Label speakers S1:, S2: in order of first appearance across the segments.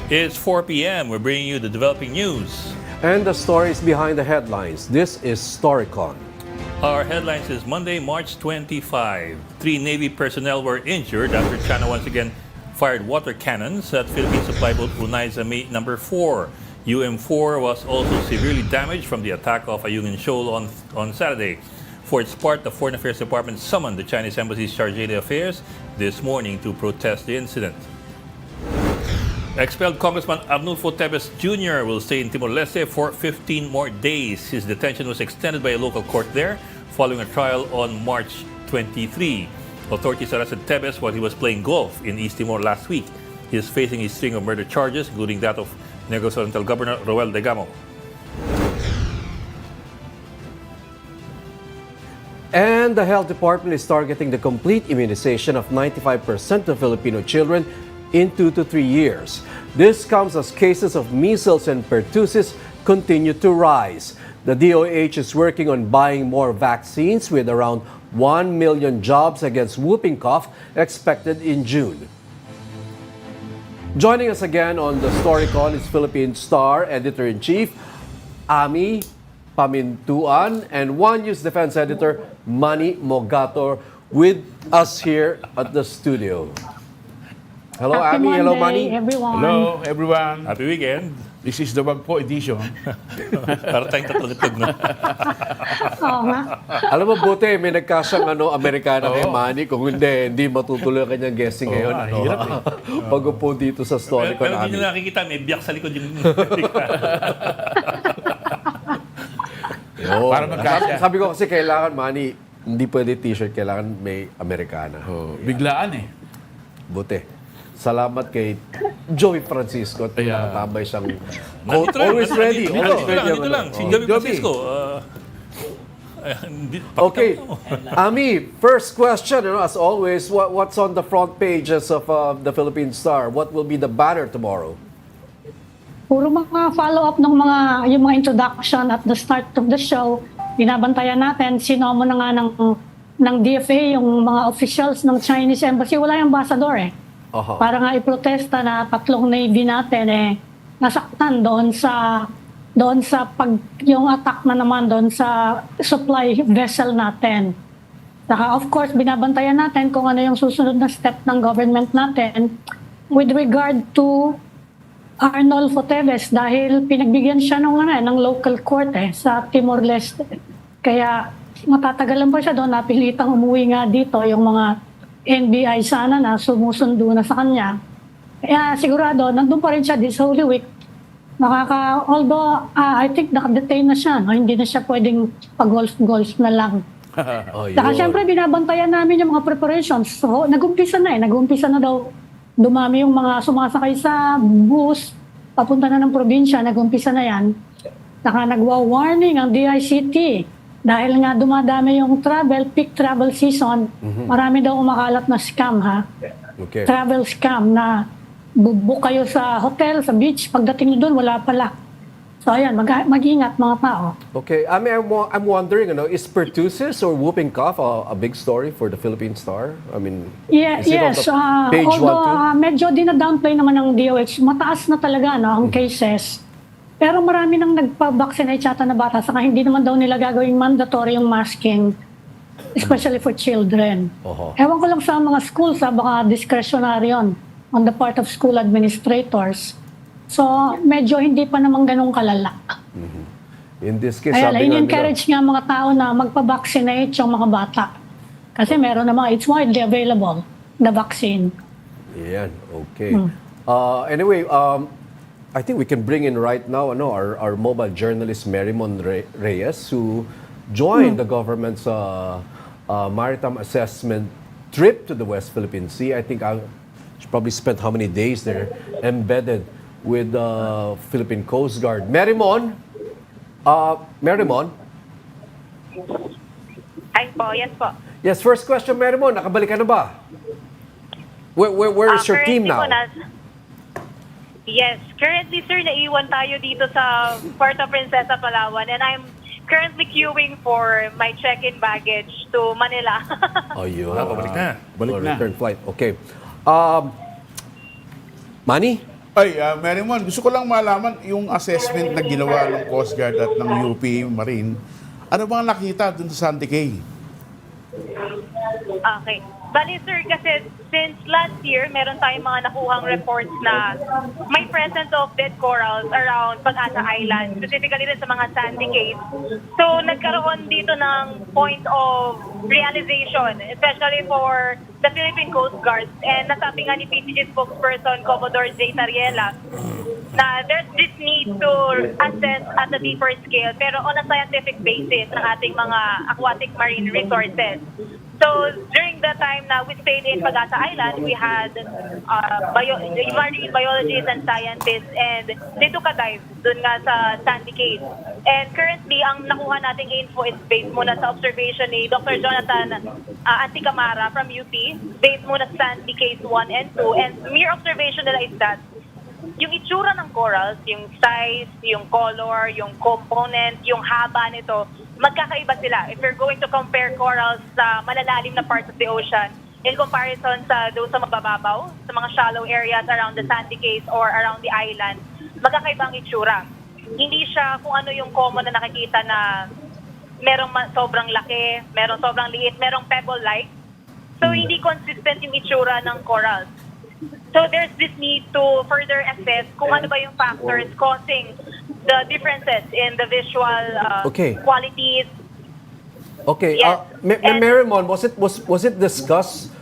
S1: It's 4 p.m. We're bringing you the developing news.
S2: And the stories behind the headlines. This is Storycon.
S1: Our headlines is Monday, March 25. 3 Navy personnel were injured after China once again fired water cannons at Philippine supply boat Unaiza number 4. UM4 was also severely damaged from the attack of Ayungin Shoal on Saturday. For its part, the Foreign Affairs Department summoned the Chinese Embassy's Charge d'Affaires this morning to protest the incident. Expelled Congressman Arnulfo Teves Jr. will stay in Timor-Leste for 15 more days. His detention was extended by a local court there following a trial on March 23. Authorities arrested Teves while he was playing golf in East Timor last week. He is facing a string of murder charges, including that of Negros Oriental Governor Roel Degamo.
S2: And the health department is targeting the complete immunization of 95% of Filipino children in 2 to 3 years. This comes as cases of measles and pertussis continue to rise. The DOH is working on buying more vaccines with around 1 million jobs against whooping cough expected in June. Joining us again on the Storycon is Philippine Star Editor-in-Chief Ami Pamintuan and One News Defense Editor Manny Mogato with us here at the studio. Hello,
S3: Happy
S2: Ami. Hello,
S3: Monday,
S2: Manny.
S3: everyone.
S4: Hello, everyone.
S1: Happy weekend.
S4: This is the Wagpo edition.
S1: Para tayong tatlong itlog na.
S3: Oo nga.
S2: Alam mo, buti, may nagkasyang Amerikana kay Manny. Kung hindi matutuloy ang kanyang guessing ngayon.
S4: hirap
S2: Pag-upo dito sa Storycon,
S1: Pero hindi
S2: Ami.
S1: nyo nakikita, may biyak sa likod yung
S2: Oo.
S4: Para magkasya.
S2: Sabi ko kasi kailangan, Manny, hindi pwede t-shirt, kailangan may Amerikana.
S4: Biglaan eh.
S2: Buti. Salamat kay Joey Francisco at nakatambay siyang
S1: Nandito lang,
S2: always ready.
S1: Nandito lang. Si Jove Francisco.
S2: Okay. Ami, first question, as always, what's on the front pages of the Philippine Star? What will be the banner tomorrow?
S3: Puro mga follow-up ng yung mga introduction at the start of the show. Binabantayan natin, sinomo na nga ng DFA, yung mga officials ng Chinese Embassy. Wala yung ambassador eh. Para nga iprotesta na 3 Navy natin nasaktan doon sa yung attack na naman doon sa supply vessel natin. Saka of course binabantayan natin kung ano yung susunod na step ng government natin with regard to Arnulfo Teves dahil pinagbigyan siya ng local court sa Timor-Leste. Kaya matatagalan pa siya doon, napilitang umuwi nga dito yung mga NBI sana na sumusundo na sa kanya. Kaya sigurado, nandun pa rin siya this Holy Week. Although I think nakadetain na siya, hindi na siya pwedeng pag-golf na lang. Saka siyempre binabantayan namin yung mga preparations. So nag-umpisa na daw dumami yung mga sumasakay sa bus, papunta na ng probinsya, nag-umpisa na yan. Saka nagwa-warning ang DICT. Dahil nga dumadami yung peak travel season, marami daw umakalat na scam
S2: Okay.
S3: Travel scam na book kayo sa hotel, sa beach, pagdating nyo doon, wala pala. So ayan, mag-ingat mga tao.
S2: Okay, I'm wondering, is pertussis or whooping cough a big story for the Philippine Star? I mean,
S3: Yes,
S2: page
S3: although medyo dina-downplay naman ng DOH, mataas na talaga ang cases. Pero marami nang nagpa-vaccinate yata na bata, saka hindi naman daw nila gagawing mandatory yung masking, especially for children. Ewan ko lang sa mga schools, baka discretionary yun on the part of school administrators. So, medyo hindi pa naman ganun kalala.
S2: In this case,
S3: Kaya
S2: sabi nga
S3: encourage nga mga tao na magpa-vaccinate yung mga bata. Kasi meron namang, it's widely available, the vaccine.
S2: Yan, okay. Anyway, I think we can bring in right now our mobile journalist Marymon Reyes, who joined the government's maritime assessment trip to the West Philippine Sea. I think she probably spent how many days there embedded with the Philippine Coast Guard. Marymon? Marymon?
S5: Ay po, yes po.
S2: Yes, first question, Marymon. Nakabalik ka na ba? Where is your team now?
S5: Yes, currently sir, naiwan tayo dito sa Puerto Princesa, Palawan, and I'm currently queuing for my check-in baggage to Manila.
S1: Pabalik na.
S2: Balik na. Return flight. Okay. Manny,
S4: Ay, Merrimon, gusto ko lang malaman yung assessment na ginawa ng Coast Guard at ng UP Marine. Ano bang nakita dun sa Sandy Cay?
S5: Okay. Bali, sir, kasi since last year, meron tayong mga nakuhang reports na may presence of dead corals around Pag-asa Island, specifically rin sa mga sandy cays. So, nagkaroon dito ng point of realization, especially for the Philippine Coast Guard. And nasabi nga ni PCG spokesperson, Commodore J. Tariela, na there's this need to assess at a deeper scale, pero on a scientific basis ng ating mga aquatic marine resources. So, during the time na we stayed in Pag-asa Island, we had marine biologists and scientists, and they took a dive dun nga sa Sandy Cay. And currently, ang nakuha nating info is based muna sa observation ni Dr. Jonathan Anticamara from UP, based muna sa Sandy Cay 1 and 2, and mere observation nila is that yung itsura ng corals, yung size, yung color, yung component, yung haba nito, magkakaiba sila. If you're going to compare corals sa malalalim na parts of the ocean in comparison sa doon sa mabababaw, sa mga shallow areas around the sandy cays or around the island, magkakaiba ang itsura. Hindi siya kung ano yung common na nakikita na merong sobrang laki, merong sobrang liit, merong pebble-like. So, hindi consistent yung itsura ng corals. So there's this need to further assess kung ano ba yung factors causing the differences in the visual qualities.
S2: Okay.
S5: Yes.
S2: Merrimon, was it discussed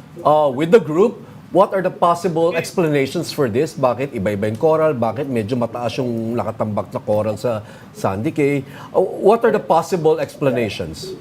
S2: with the group? What are the possible explanations for this? Bakit iba-iba yung coral? Bakit medyo mataas yung nakatambak na coral sa Sandy Cay? What are the possible explanations?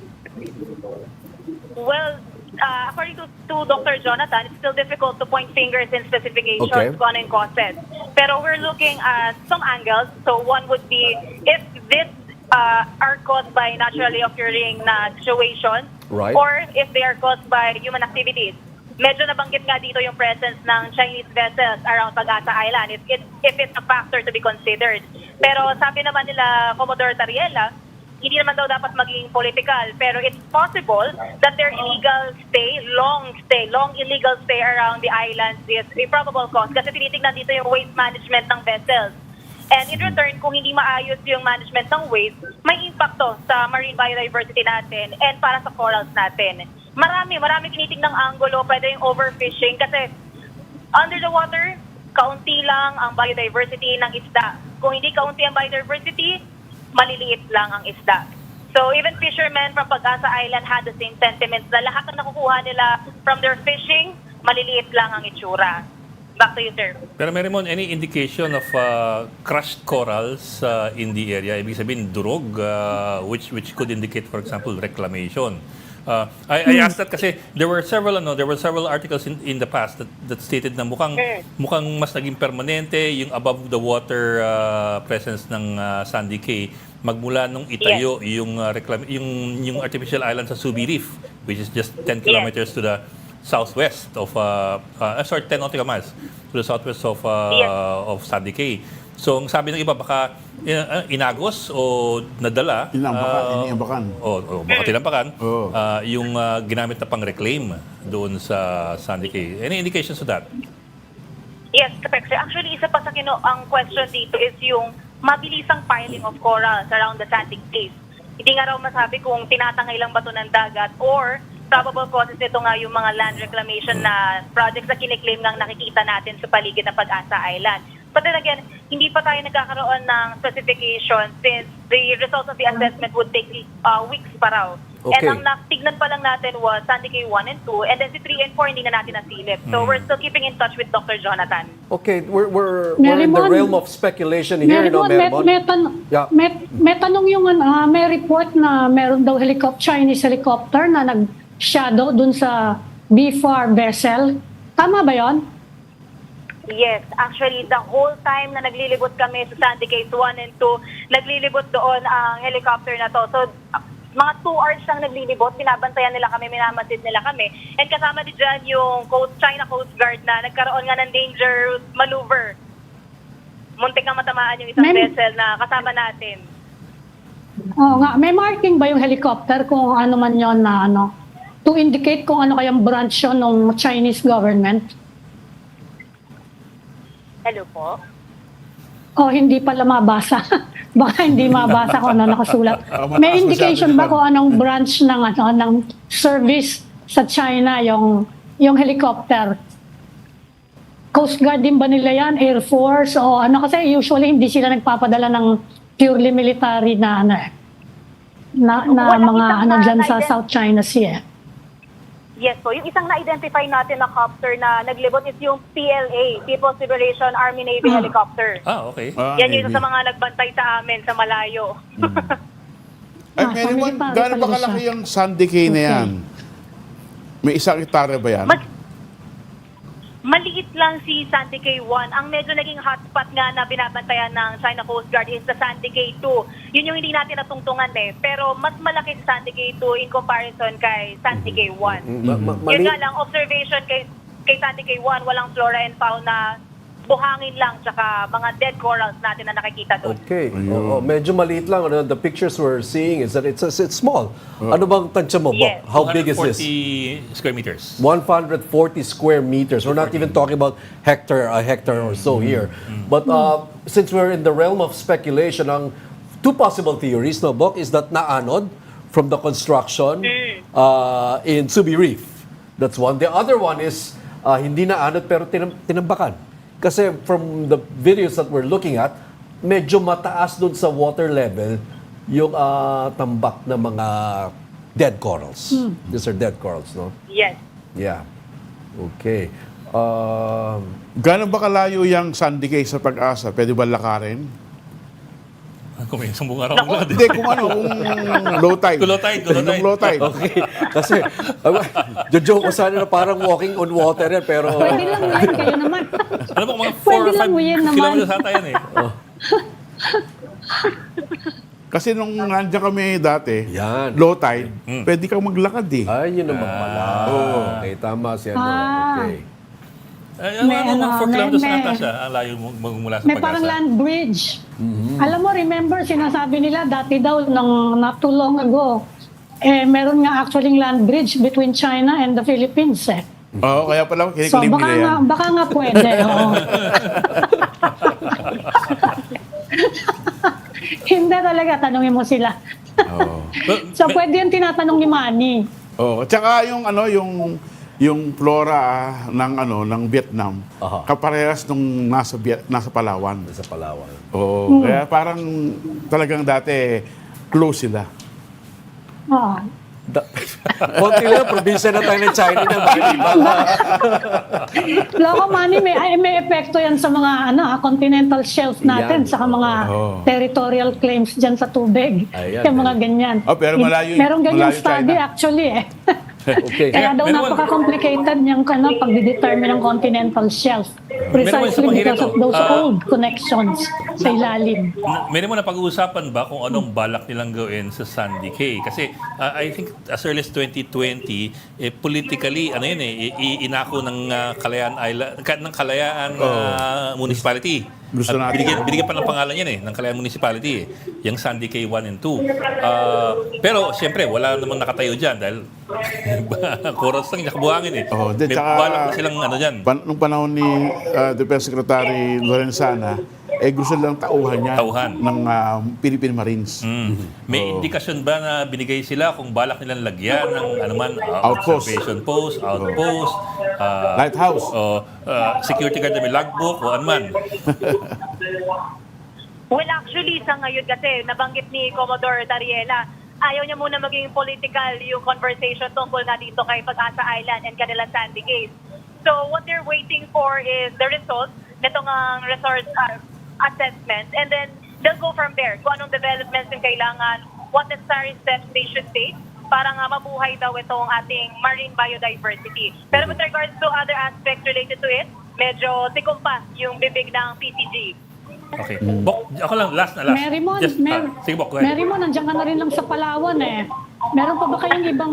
S5: Well, according to Dr. Jonathan, it's still difficult to point fingers in specifications kung ano yung causes. Pero we're looking at some angles. So one would be if this are caused by naturally occurring na situations, or if they are caused by human activities. Medyo nabanggit nga dito yung presence ng Chinese vessels around Pag-asa Island, if it's a factor to be considered. Pero sabi naman nila Commodore Tariela, hindi naman daw dapat maging political, pero it's possible that their illegal stay, long illegal stay around the islands is a probable cause kasi tinitingnan dito yung waste management ng vessels. And in return, kung hindi maayos yung management ng waste, may impacto sa marine biodiversity natin and para sa corals natin. Marami tinitingnang anggulo, pwede yung overfishing kasi under the water, kaunti lang ang biodiversity ng isda. Kung hindi kaunti ang biodiversity, maliliit lang ang isda. So even fishermen from Pag-asa Island had the same sentiments na lahat ng nakukuha nila from their fishing, maliliit lang ang itsura. Back to you, sir.
S1: Pero Merrimon, any indication of crushed corals in the area? Ibig sabihin, durog, which could indicate, for example, reclamation. I asked that kasi there were several articles in the past that stated na mukhang mas naging permanente yung above the water presence ng Sandy Cay magmula nung itayo yung artificial island sa Subi Reef, which is just 10 kilometers to the southwest of 10 nautical miles to the southwest of Sandy Cay. So, ang sabi ng iba, baka inagos o nadala.
S4: Iniambakan.
S1: Baka tinampakan. Yung ginamit na pang-reclaim doon sa Sandy Cay. Any indications of that?
S5: Yes, correct. Actually, isa pa sa ang question dito is yung mabilisang piling of corals around the Sandy Cay. Hindi nga raw masabi kung tinatangay lang ba ito ng dagat or probable causes nito nga yung mga land reclamation na projects na kiniklaim ngang nakikita natin sa paligid ng Pag-asa Island. But then again, hindi pa tayo nagkakaroon ng specification since the results of the assessment would take weeks pa raw.
S2: Okay.
S5: And ang natignan pa lang natin was Sandy Cay 1 and 2, and then si 3 and 4 hindi na natin nasilip. So we're still keeping in touch with Dr. Jonathan.
S2: Okay, we're in the realm of speculation here, Merrimon.
S3: May tanong yung may report na meron daw Chinese helicopter na nag-shadow dun sa BFAR vessel. Tama ba yon?
S5: Yes, actually, the whole time na naglilibot kami sa Sandy Cay 1 and 2, naglilibot doon ang helicopter na to. So, mga 2 hours lang naglilibot, binabantayan nila kami, minamasid nila kami. And kasama din dyan yung China Coast Guard na nagkaroon nga ng dangerous maneuver. Muntik nga matamaan yung isang vessel na kasama natin.
S3: Oo nga, may marking ba yung helicopter kung ano man yon na to indicate kung ano kayang branch yun ng Chinese government?
S5: Hello po?
S3: O hindi pala mabasa. Baka hindi mabasa kung ano nakasulat.
S4: Mataas
S3: May
S4: masyado
S3: indication ba
S4: naman.
S3: kung anong branch ng service sa China yung helicopter? Coast Guard din ba nila yan? Air Force? O ano? Kasi usually hindi sila nagpapadala ng purely military na
S5: Walang
S3: mga
S5: isang
S3: dyan sa
S5: na-ident-
S3: South China Sea.
S5: Yes po, yung isang na-identify natin na copter na naglibot is yung PLA, People's Liberation Army Navy Helicopter.
S1: Okay.
S5: Yan yung isa
S4: Navy.
S5: sa mga nagbantay sa amin sa malayo.
S4: Ay,
S3: Ah,
S4: Mary Mon,
S3: military
S4: gaano ba
S3: pala
S4: kalaki
S3: siya.
S4: yung Sandy Cay na yan? May 1 hektarya ba yan?
S5: Maliit lang si Sandy Cay 1. Ang medyo naging hotspot nga na binabantayan ng China Coast Guard is the Sandy Cay 2. Yun yung hindi natin natungtungan Pero mas malaki si Sandy Cay 2 in comparison kay Sandy Cay 1. Yun nga lang, observation kay Sandy Cay 1, walang flora and fauna, buhangin lang, tsaka mga dead corals natin na nakikita doon.
S2: Okay. Oo, medyo maliit lang. The pictures we're seeing is that it's small. Ano bang tansya mo, Bok?
S5: Yes.
S2: How big is this?
S1: 240 square meters.
S2: 140 square meters. We're not even talking about a hectare or so here. But since we're in the realm of speculation, ang two possible theories, no, Bok, is that naanod from the construction in Subi Reef. That's one. The other one is hindi naanod pero tinambakan. Kasi from the videos that we're looking at, medyo mataas dun sa water level yung tambak ng mga dead corals. These are dead corals, no?
S5: Yes.
S2: Yeah. Okay.
S4: Gaano ba kalayo yung Sandy Cay sa Pag-asa? Pwede ba lakarin?
S1: Kung may isang buong araw ang lahat.
S4: Hindi, kung low tide.
S1: Kung low tide, kung low
S4: Kung
S1: tide.
S4: low tide.
S2: Okay. Kasi, joke ko sana na parang walking on water yan, pero...
S3: Pwede lang yan, kayo naman.
S1: Alam mo, mga 4
S3: Pwede
S1: or 5
S3: lang yan naman.
S1: kilometers ata yan
S4: Kasi nung nandiyan kami dati,
S2: Yan.
S4: low tide, pwede kang maglakad
S2: Ay, yun naman pala. Okay, tama siya. Okay.
S3: May
S1: mga 4 kilometers
S3: may-
S1: ata siya ang layo mula sa
S3: May parang
S1: Pag-asa.
S3: land bridge. Alam mo, remember, sinasabi nila dati daw, not too long ago, meron nga actually land bridge between China and the Philippines.
S4: Oo, kaya pala
S3: So
S4: kinikilig nila yan.
S3: baka nga pwede. Oo. Hindi talaga, tanungin mo sila.
S4: Oo.
S3: So pwede yung tinatanong ni Manny.
S4: Oh, tsaka yung flora ng Vietnam,
S2: Aha.
S4: kaparehas nung nasa Palawan.
S2: Sa Palawan.
S4: Oo, kaya parang talagang dati close sila.
S3: Oo.
S2: Konti lang, probinsya na tayo ng China na.
S3: Loko Manny, may epekto yan sa mga continental shelf natin,
S2: Yan.
S3: saka mga
S4: Oo.
S3: territorial claims dyan sa tubig.
S2: Ayan.
S3: Yung mga ganyan.
S4: Oh, pero malayo-
S3: Merong ganyan
S4: malayo
S3: study
S4: China.
S3: actually
S2: Okay.
S3: Kaya daw
S1: Meron-
S3: napaka-complicated niyang pag-determine ng continental shelf.
S1: Meron sa
S3: Precisely
S1: panghirap,
S3: because of
S1: no?
S3: those old connections sa ilalim.
S1: Meron mo na pag-uusapan ba kung anong balak nilang gawin sa Sandy Cay? Kasi I think as early as 2020, politically, inako ng Kalayaan Island, ng Kalayaan Municipality.
S4: Gusto
S1: At
S4: natin.
S1: binigyan pa ng pangalan yan ng Kalayaan Municipality, yung Sandy Cay 1 and 2. Pero siyempre, wala namang nakatayo dyan dahil chorus lang, nakabuhangin
S4: Oh,
S1: May
S4: tsaka-
S1: balak na silang dyan.
S4: Nung panahon ni Defense Secretary Lorenzana, gusto lang tauhan niya
S1: Tauhan.
S4: ng Philippine Marines.
S1: May indikasyon ba na binigay sila kung balak nilang lagyan ng
S4: Outpost.
S1: observation post, outpost,
S4: Lighthouse.
S1: security guard na may logbook o anuman?
S5: Well, actually, sa ngayon kasi, nabanggit ni Commodore Dariela, ayaw niya muna maging political yung conversation tungkol na dito kay Pag-asa Island and kanilang Sandy Cay. So, what they're waiting for is the results nitong resource assessment, and then they'll go from there. Kung anong developments yung kailangan, what necessary steps they should take para nga mabuhay daw itong ating marine biodiversity. Pero with regards to other aspects related to it, medyo tikumpa yung bibig ng PCG.
S1: Okay. Bok, ako lang, last.
S3: Merymon,
S1: Sige, Bok, go ahead.
S3: Merymon, nandiyan ka na rin lang sa Palawan Meron pa ba kayong ibang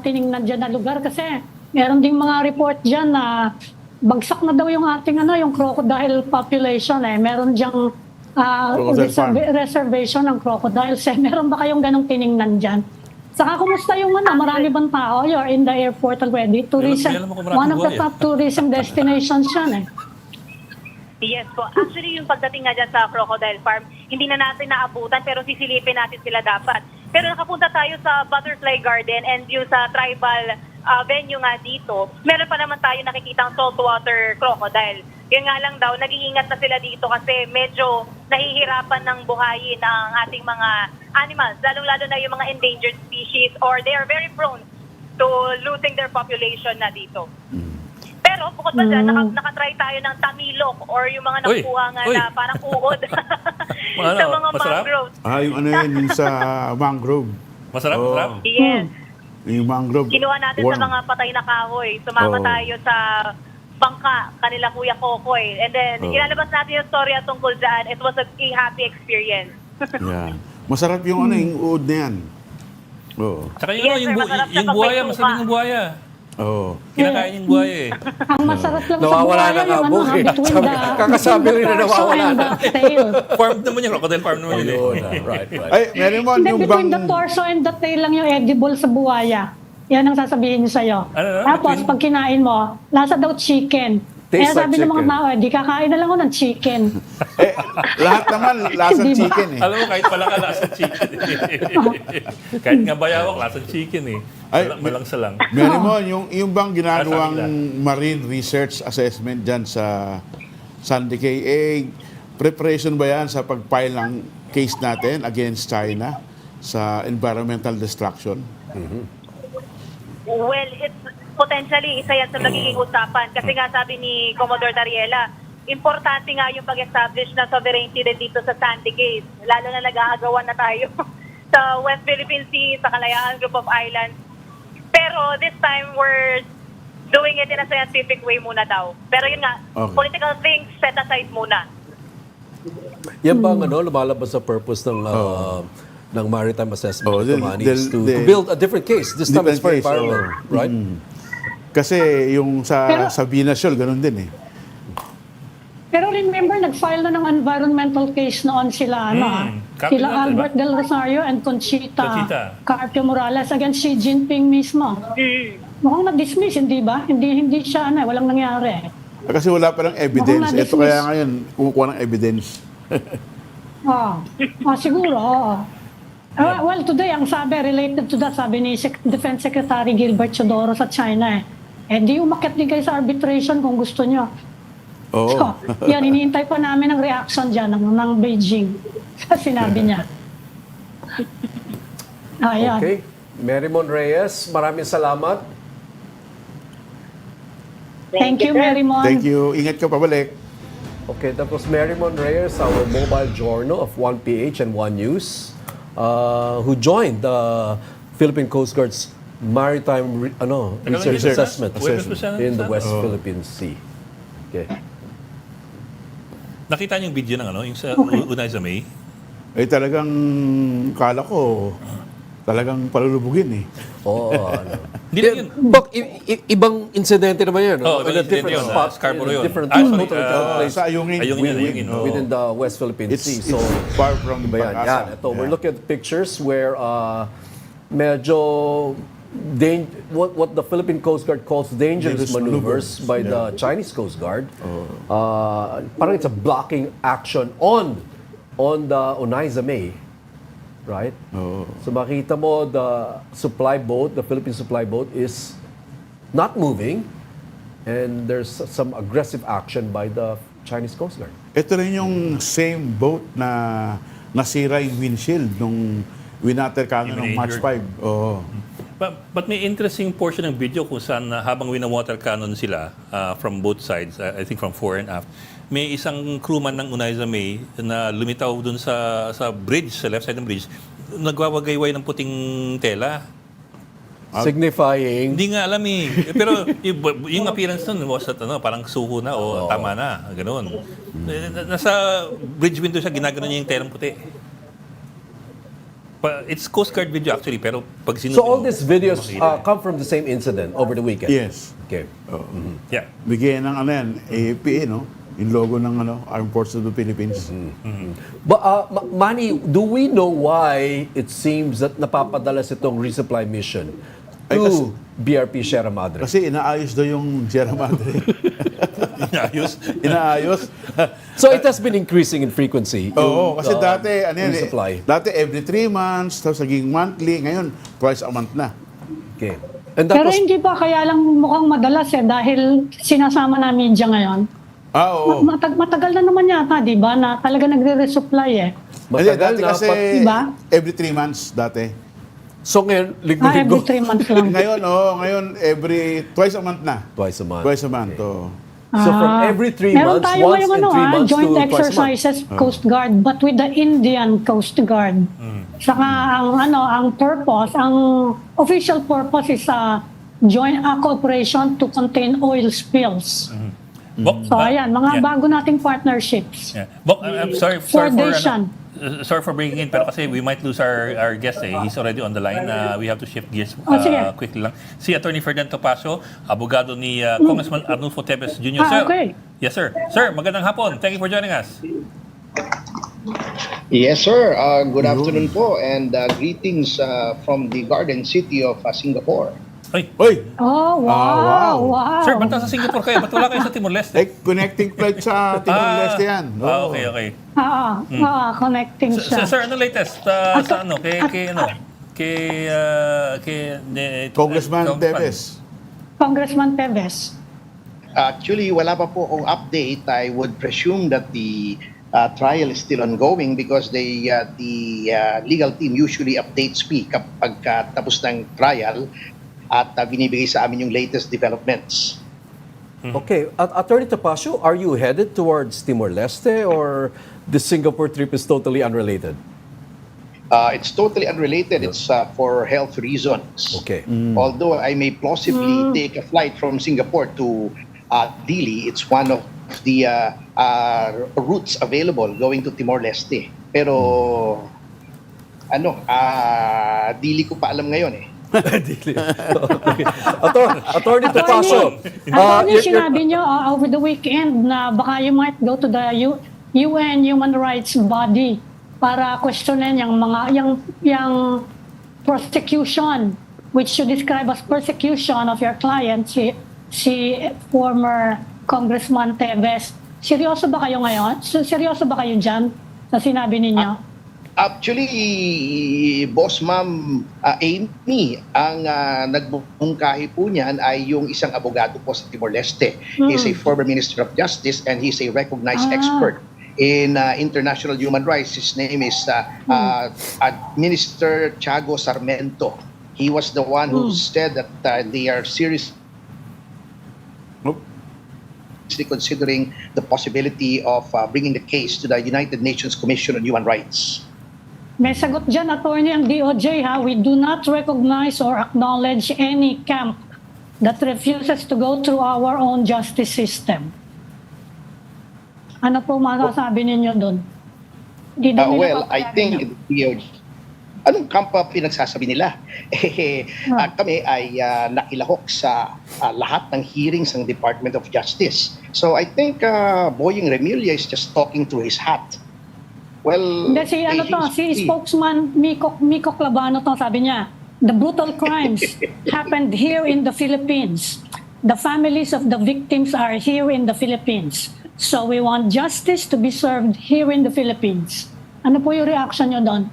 S3: tiningnan dyan na lugar? Kasi meron ding mga report dyan na bagsak na daw yung ating yung crocodile population Meron diyang
S4: Crocodile farm.
S3: reservation ng crocodiles Meron ba kayong ganong tiningnan dyan? Saka kumusta yung marami bang tao? You're in the airport already. Tourism,
S1: Meron ako maraming
S3: one of the
S1: buhay,
S3: top tourism destinations yan
S5: Yes po. Actually, yung pagdating nga dyan sa Crocodile Farm, hindi na natin naabutan pero sisilipin natin sila dapat. Pero nakapunta tayo sa Butterfly Garden and yung sa tribal venue nga dito, meron pa naman tayo nakikitang saltwater crocodile. Yun nga lang daw, nag-iingat na sila dito kasi medyo nahihirapan ng buhayin ang ating mga animals, lalong-lalo na yung mga endangered species or they are very prone to losing their population na dito. Pero bukod pa dyan, nakatry tayo ng tamilok or yung mga nakuha nga na parang uod sa mga
S1: masarap?
S5: mangroves.
S4: Yung ano yun, yung sa mangrove.
S1: Masarap, masarap.
S5: Yes.
S4: Yung mangrove.
S5: Kinuha natin
S4: worm.
S5: sa mga patay na kahoy. Sumama tayo sa bangka, kanila Kuya Kokoy. And then, ilalabas natin yung storya tungkol dyan. It was a happy experience.
S4: Yeah. Masarap yung ano, yung uod na yan. Oo.
S1: Tsaka
S5: Yes, sir, masarap siya
S1: yung
S5: pag may
S1: buhaya,
S5: suka.
S1: masarap yung buhaya.
S4: Oo.
S1: Kinakain yung buhaya eh.
S3: Ang masarap lang
S2: Nawawala
S3: sa
S2: na
S3: buhay,
S2: nga,
S3: yung
S2: Bukid.
S3: between the
S2: Kakasabi rin na nawawala
S3: torso and
S2: na.
S3: the tail.
S1: Farm naman yun, crocodile farm naman yun
S2: Ayun,
S1: eh.
S2: right.
S4: Ay, meron mo
S3: Hindi,
S4: yung
S3: between
S4: bang...
S3: the torso and the tail lang yung edible sa buhaya. Yan ang sasabihin niyo sa'yo.
S1: Ano?
S3: Tapos,
S1: Between-
S3: pag kinain mo, lasa daw chicken.
S2: Tastes
S3: Kaya sabi
S2: like
S3: ng mga
S2: chicken.
S3: tao, di kakain na lang ako ng chicken.
S4: Lahat naman, lasang
S3: Di ba?
S4: chicken eh.
S1: Alam mo, kahit pala ka lasang chicken eh. Kahit nga bayawak, lasang chicken eh.
S4: Ay,
S1: Malangsa lang.
S4: Meron mo, yung bang ginagawang
S1: Ah, sabi
S4: marine research assessment dyan sa San Decay, preparation ba yan sa pag-file ng case natin against China sa environmental destruction?
S5: Well, it's potentially isa yan sa magiging usapan. Kasi nga sabi ni Commodore Dariela, importante nga yung pag-establish na sovereignty din dito sa Sandy Cay. Lalo na nag-aagawan na tayo sa West Philippine Sea, sa Kalayaan Group of Islands. Pero this time, we're doing it in a scientific way muna daw. Pero yun nga,
S4: Okay.
S5: political things set aside muna.
S2: Yan ba ang lumalabas sa purpose ng maritime assessment
S4: Oh,
S2: of the money is to build a different case. This time it's for
S4: different case,
S2: environment, right?
S4: Kasi yung
S3: Pero-
S4: sa Binasol, ganun din eh.
S3: Pero remember, nag-file na ng environmental case noon sila,
S1: Copy
S3: sila
S1: natin,
S3: Albert Del Rosario and Conchita
S1: Conchita.
S3: Carpio Morales against Xi Jinping mismo. Mukhang na-dismiss, hindi ba? Hindi siya, walang nangyari.
S4: Kasi wala pa ng evidence.
S3: Mukhang
S4: Ito
S3: na-dismiss.
S4: kaya ngayon, kumukuha ng evidence.
S3: Siguro, oo. Well, today, ang sabi, related to that, sabi ni Defense Secretary Gilbert Chodoro sa China di umakyat din kayo sa arbitration kung gusto nyo.
S4: Oo.
S3: So, yan, hinihintay pa namin ang reaction dyan ng Beijing sa sinabi niya. Ayan.
S2: Okay. Marymon Reyes, maraming salamat.
S3: Thank you, Marymon.
S4: Thank you. Ingat ka pabalik.
S2: Okay, tapos Marymon Reyes, our mobile journal of 1PH and 1 News, who joined the Philippine Coast Guard's maritime research
S1: Research.
S2: assessment
S1: Assessment.
S2: in the West Philippine Sea. Okay.
S1: Nakita niyo yung video ng yung sa Unay sa May?
S4: Talagang, kala ko, talagang palulubugin eh.
S2: Oo.
S1: Hindi lang yun.
S2: Ibang insidente naman yun.
S1: Oo,
S2: In a
S1: ibang
S2: different
S1: insidente yun,
S2: spot,
S1: Scarborough
S2: in a
S1: yun.
S2: different
S1: Sorry,
S2: totally place
S4: Sa Ayungin.
S1: Ayungin.
S2: within the West Philippine Sea.
S4: It's
S2: So,
S4: far from
S2: Iba yan.
S4: Pag-asa.
S2: Yan. Ito, we're looking at pictures where medyo what the Philippine Coast Guard calls dangerous
S4: Dangerous
S2: maneuvers by the Chinese Coast Guard. Parang it's a blocking action on the Onaiza May. Right? So makita mo the supply boat, the Philippine supply boat is not moving and there's some aggressive action by the Chinese Coast Guard.
S4: Ito rin yung same boat na nasira yung windshield nung winater cannon ng March 5. Oo.
S1: But may interesting portion ng video kung saan habang wina-water cannon sila from both sides, I think from fore and aft, may isang crewman ng Unaiza May na lumitaw dun sa bridge, sa left side ng bridge, nagwawagayway ng puting tela.
S2: Signifying
S1: Hindi nga alam eh. Pero yung appearance nun was at parang suho na o tama na, ganoon. Nasa bridge window siya, ginagano niya yung telang puti. It's Coast Guard video actually, pero pag
S2: So all these videos come from the same incident over the weekend?
S4: Yes.
S2: Okay.
S1: Yeah.
S4: Bigyan ng AFP, no? Yung logo ng Armed Forces of the Philippines.
S2: But Manny, do we know why it seems that napapadalas itong resupply mission to BRP Sierra Madre?
S4: Kasi inaayos daw yung Sierra Madre.
S1: Inayos.
S4: Inaayos.
S2: So it has been increasing in frequency.
S4: Oo, kasi
S2: yung,
S4: dati,
S2: yung supply.
S4: Dati every 3 months, tapos naging monthly, ngayon, twice a month na.
S2: Okay. And that
S3: Pero
S2: was,
S3: hindi pa kaya lang mukhang madalas dahil sinasama na media ngayon.
S4: Oo.
S3: Matagal na naman yata, di ba, na talaga nagre-resupply eh.
S4: Hindi,
S2: matagal
S4: dati
S2: na.
S4: kasi,
S3: Diba?
S4: every 3 months, dati.
S2: So ngayon,
S3: Every
S2: linggo-linggo.
S3: 3 months lang.
S4: Ngayon, twice a month na.
S2: Twice a month.
S4: Twice a month, oo.
S2: So from every 3
S3: Meron
S2: months,
S3: tayo
S2: once
S3: ngayong
S2: in 3 months
S3: joint
S2: to twice a month.
S3: exercises Coast Guard, but with the Indian Coast Guard. Saka ang purpose, ang official purpose is joint cooperation to contain oil spills. So ayan, mga bago nating partnerships.
S1: Yeah. Bok, I'm sorry for
S3: Coordination.
S1: sorry for bringing in, pero kasi we might lose our guest eh. He's already on the line. We have to shift gears
S3: Sige.
S1: quickly lang. Si Attorney Ferdinand Topacio, abogado ni Congressman Arnulfo Teves Jr. Sir.
S3: Okay.
S1: Yes, sir. Sir, magandang hapon. Thank you for joining us.
S6: Yes, sir. Good afternoon po, and greetings from the Garden City of Singapore.
S1: Ay,
S4: Hoy!
S3: Oh,
S4: wow.
S3: wow.
S1: sir, banta sa Singapore kayo. Ba't wala kayo sa Timor-Leste?
S4: Connecting flight sa Timor-Leste yan. Oo.
S1: Okay.
S3: Connecting siya.
S1: Sir, ano latest sa ano kay
S4: Congressman Teves.
S3: Congressman Teves.
S6: Actually, wala pa po akong update. I would presume that the trial is still ongoing because the legal team usually updates me kapag tapos ng trial at binibigay sa amin yung latest developments.
S2: Okay. Attorney Topacio, are you headed towards Timor-Leste or the Singapore trip is totally unrelated?
S6: It's totally unrelated. It's for health reasons.
S2: Okay.
S6: Although I may plausibly take a flight from Singapore to Dili, it's one of the routes available going to Timor-Leste. Pero Dili ko pa alam ngayon eh.
S2: Okay. Attorney Topacio.
S3: Sinabi nyo over the weekend na baka you might go to the UN human rights body para questionin yung prosecution, which you describe as persecution of your client, si former Congressman Teves. Seryoso ba kayo ngayon? Seryoso ba kayo dyan sa sinabi ninyo?
S6: Actually, Boss Ma'am Amy, ang nagbungkahi po niyan ay yung isang abogado po sa Timor-Leste. He's a former Minister of Justice and he's a recognized expert in international human rights. His name is Minister Tiago Sarmento. He was the one who said that they are seriously considering the possibility of bringing the case to the United Nations Commission on Human Rights.
S3: May sagot dyan, attorney, ang DOJ, we do not recognize or acknowledge any camp that refuses to go through our own justice system. Ano po masasabi ninyo doon?
S6: Well, I think DOJ, anong kampa pinagsasabi nila? Kami ay nakilahok sa lahat ng hearings ng Department of Justice. So I think Boying Remilia is just talking through his hat. Well,
S3: si spokesman Miko Clavano sabi niya, the brutal crimes happened here in the Philippines. The families of the victims are here in the Philippines. So we want justice to be served here in the Philippines. Ano po yung reaction niyo doon?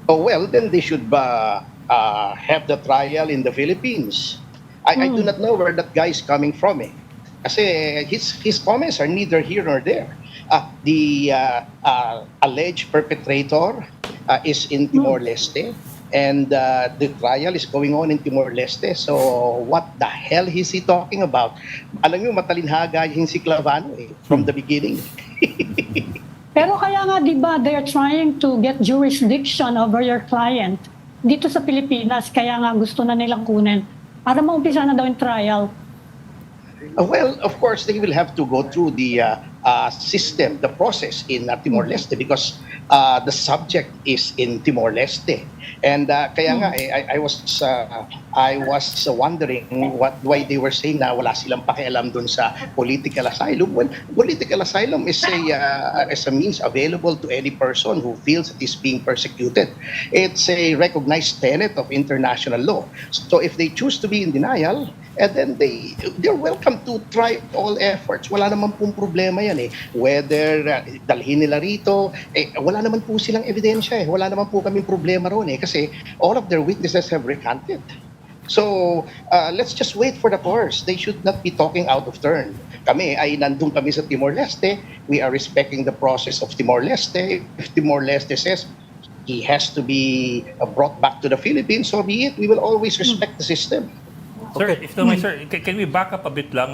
S6: Oh, well, then they should have the trial in the Philippines. I do not know where that guy is coming from. Kasi his comments are neither here nor there. The alleged perpetrator is in Timor-Leste and the trial is going on in Timor-Leste. So what the hell is he talking about? Alam niyo, matalinhaga yung si Clavano from the beginning.
S3: Pero kaya nga, di ba, they're trying to get jurisdiction over your client dito sa Pilipinas. Kaya nga gusto na nilang kunin para maumpisa na daw yung trial.
S6: Well, of course, they will have to go through the system, the process in Timor-Leste because the subject is in Timor-Leste. And kaya nga, I was wondering why they were saying na wala silang pakialam dun sa political asylum. Well, political asylum is a means available to any person who feels that is being persecuted. It's a recognized tenet of international law. So if they choose to be in denial, And then they're welcome to try all efforts. Wala naman pong problema yan eh. Whether dalhin nila rito, wala naman po silang ebidensya eh. Wala naman po kaming problema roon eh. Kasi all of their witnesses have recanted. So, let's just wait for the course. They should not be talking out of turn. Kami ay nandun kami sa Timor-Leste. We are respecting the process of Timor-Leste. If Timor-Leste says he has to be brought back to the Philippines, so be it. We will always respect the system.
S1: Sir, if naman, sir, can we back up a bit lang?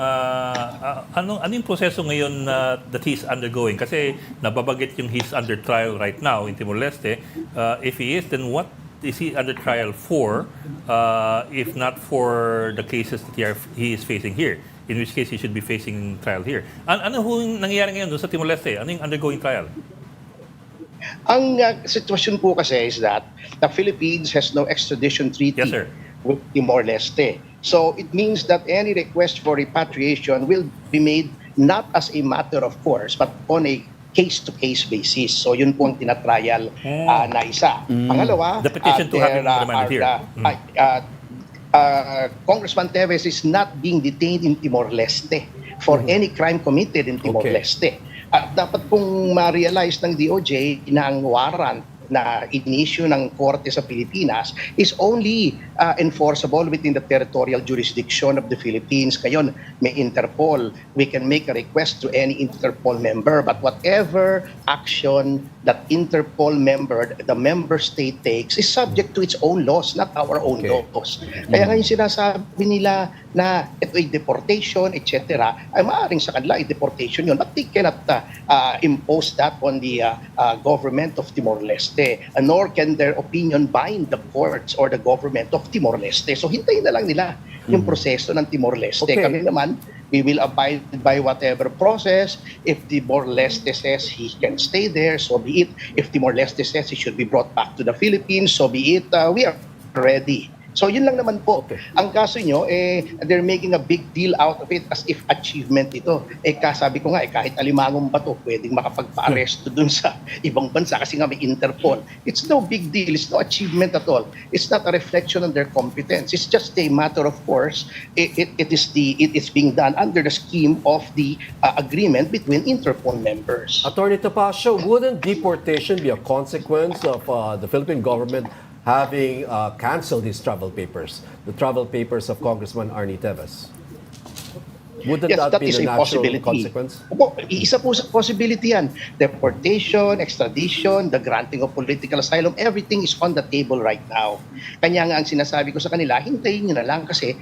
S1: Ano yung proseso ngayon that he's undergoing? Kasi nababanggit yung he's under trial right now in Timor-Leste. If he is, then what is he under trial for, if not for the cases that he is facing here? In which case, he should be facing trial here. Ano yung nangyayari ngayon doon sa Timor-Leste? Ano yung undergoing trial?
S6: Ang sitwasyon po kasi is that the Philippines has no extradition treaty
S1: Yes, sir.
S6: with Timor-Leste. So it means that any request for repatriation will be made not as a matter of course, but on a case-to-case basis. So yun po ang tinatrial na isa. Pangalawa,
S1: The petition to have him remanded here.
S6: Congressman Teves is not being detained in Timor-Leste for any crime committed in Timor-Leste. At dapat pong ma-realize ng DOJ na ang warrant na in-issue ng korte sa Pilipinas is only enforceable within the territorial jurisdiction of the Philippines. Ngayon, may Interpol. We can make a request to any Interpol member, but whatever action that Interpol member, the member state takes, is subject to its own laws, not our own laws. Kaya ngayon sinasabi nila na ito ay deportation, etc., ay maaaring sa kanila ay deportation yun, but they cannot impose that on the government of Timor-Leste, nor can their opinion bind the courts or the government of Timor-Leste. So hintayin na lang nila yung proseso ng Timor-Leste. Kami naman, we will abide by whatever process. If Timor-Leste says he can stay there, so be it. If Timor-Leste says he should be brought back to the Philippines, so be it. We are ready. So yun lang naman po. Ang kaso nyo, they're making a big deal out of it as if achievement ito. Kasabi ko nga, kahit alimangong bato, pwedeng makapagpa-arresto dun sa ibang bansa kasi nga may Interpol. It's no big deal. It's no achievement at all. It's not a reflection on their competence. It's just a matter of course. It is being done under the scheme of the agreement between Interpol members.
S2: Attorney Tapasio, wouldn't deportation be a consequence of the Philippine government having canceled his travel papers, the travel papers of Congressman Arnie Teves? Wouldn't
S6: Yes,
S2: that
S6: that
S2: be
S6: is
S2: the
S6: a
S2: natural
S6: possibility.
S2: consequence?
S6: Opo, isa po sa possibility yan. Deportation, extradition, the granting of political asylum, everything is on the table right now. Kanya nga ang sinasabi ko sa kanila, hintayin nyo na lang kasi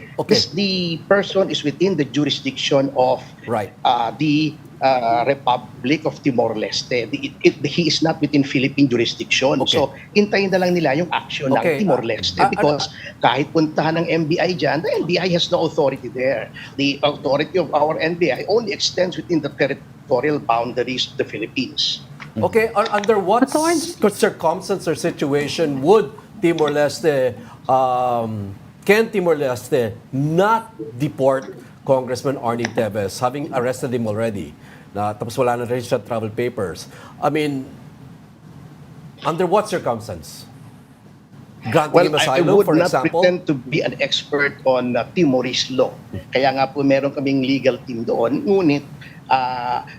S6: the person is within the jurisdiction of the Republic of Timor-Leste. He is not within Philippine jurisdiction. So, hintayin na lang nila yung action ng Timor-Leste because kahit puntahan ng NBI dyan, the NBI has no authority there. The authority of our NBI only extends within the territorial boundaries of the Philippines.
S2: Okay, under what circumstance or situation would Timor-Leste, can Timor-Leste not deport Congressman Arnie Teves, having arrested him already? Tapos wala na rin siya travel papers. I mean, under what circumstance? Granting him asylum, for example?
S6: I would not pretend to be an expert on Timorese law. Kaya nga po meron kaming legal team doon. Ngunit,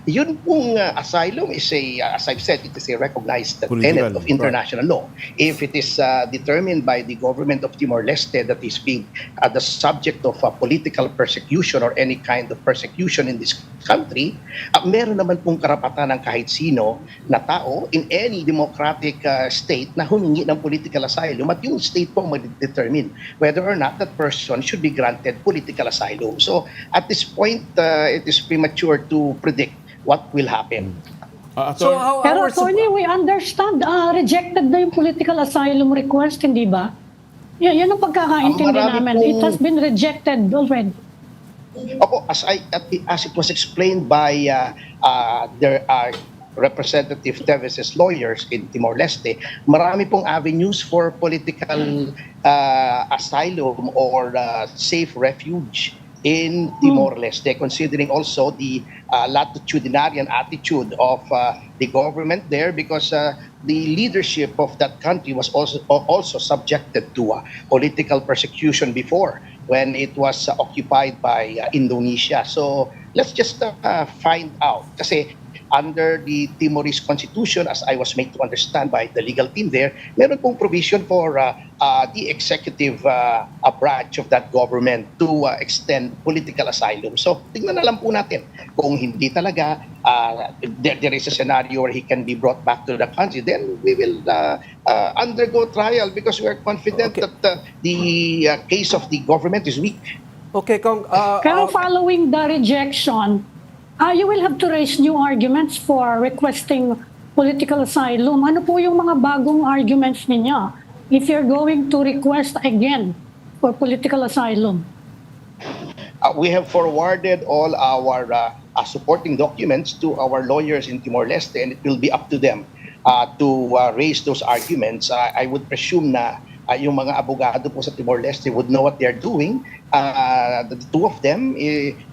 S6: yun pong asylum is as I've said, it is a recognized tenet of international law. If it is determined by the government of Timor-Leste that is being the subject of political persecution or any kind of persecution in this country, meron naman pong karapatan ng kahit sino na tao in any democratic state na humingi ng political asylum at yung state po mag-determine whether or not that person should be granted political asylum. So at this point, it is premature to predict what will happen.
S3: Pero attorney, we understand, rejected na yung political asylum request, hindi ba? Yan ang pagkakaintindi namin. It has been rejected already.
S6: Opo, as it was explained by their Representative Teves' lawyers in Timor-Leste, marami pong avenues for political asylum or safe refuge in Timor-Leste, considering also the latitudinarian attitude of the government there, because the leadership of that country was also subjected to political persecution before. when it was occupied by Indonesia. So let's just find out. Kasi under the Timorese constitution, as I was made to understand by the legal team there, meron pong provision for the executive branch of that government to extend political asylum. So tingnan na lang po natin kung hindi talaga there is a scenario where he can be brought back to the country, then we will undergo trial because we are confident that the case of the government is weak.
S2: Okay, Kong.
S3: Pero following the rejection, you will have to raise new arguments for requesting political asylum. Ano po yung mga bagong arguments ninyo if you're going to request again for political asylum?
S6: We have forwarded all our supporting documents to our lawyers in Timor-Leste, and it will be up to them to raise those arguments. I would presume na yung mga abogado po sa Timor-Leste would know what they're doing. The two of them,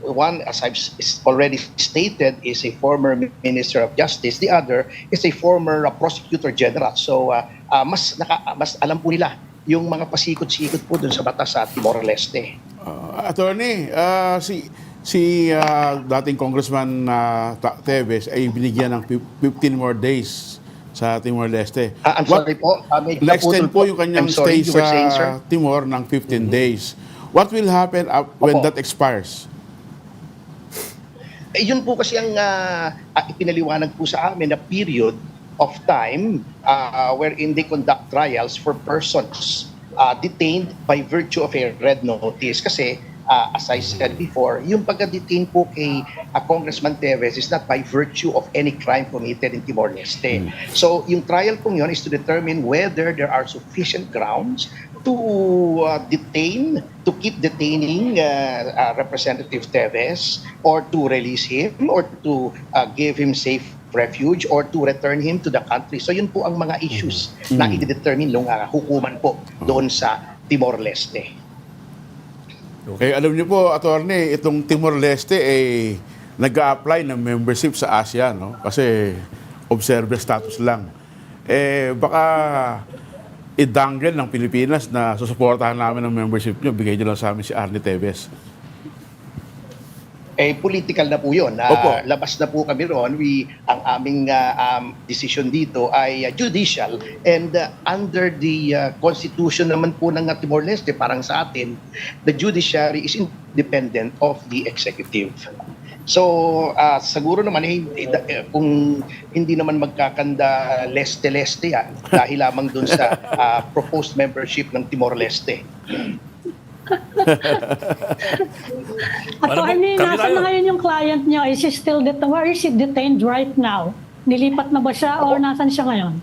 S6: one, as I've already stated, is a former Minister of Justice. The other is a former Prosecutor General. So mas alam po nila yung mga pasikot-sikot po dun sa batas sa Timor-Leste.
S4: Attorney, si dating Congressman Teves ay binigyan ng 15 more days sa Timor-Leste.
S6: I'm sorry po.
S4: Na-extend po yung kanyang stay sa Timor ng 15 days. What will happen when that expires?
S6: Yun po kasi ang ipinaliwanag po sa amin na period of time wherein they conduct trials for persons detained by virtue of a red notice. Kasi as I said before, yung pagka-detain po kay Congressman Teves is not by virtue of any crime committed in Timor-Leste. So yung trial po yun is to determine whether there are sufficient grounds to detain, to keep detaining Representative Teves, or to release him, or to give him safe refuge, or to return him to the country. So yun po ang mga issues na i-determine ng hukuman po doon sa Timor-Leste.
S4: Okay, alam niyo po, attorney, itong Timor-Leste ay nag-a-apply ng membership sa ASEAN, no? Kasi observer status lang. Baka i-dangle ng Pilipinas na susuportahan namin ng membership niyo, bigay niyo lang sa amin si Arnie Teves.
S6: Political na po yun. Labas na po kami ron. Ang aming decision dito ay judicial, and under the constitution naman po ng Timor-Leste, parang sa atin, the judiciary is independent of the executive. So, siguro naman kung hindi naman magkakanda leste-leste yan dahil lamang dun sa proposed membership ng Timor-Leste.
S3: Attorney, nasa na ngayon yung client niyo? Is he still detained? Where is he detained right now? Nilipat na ba siya or nasan siya ngayon?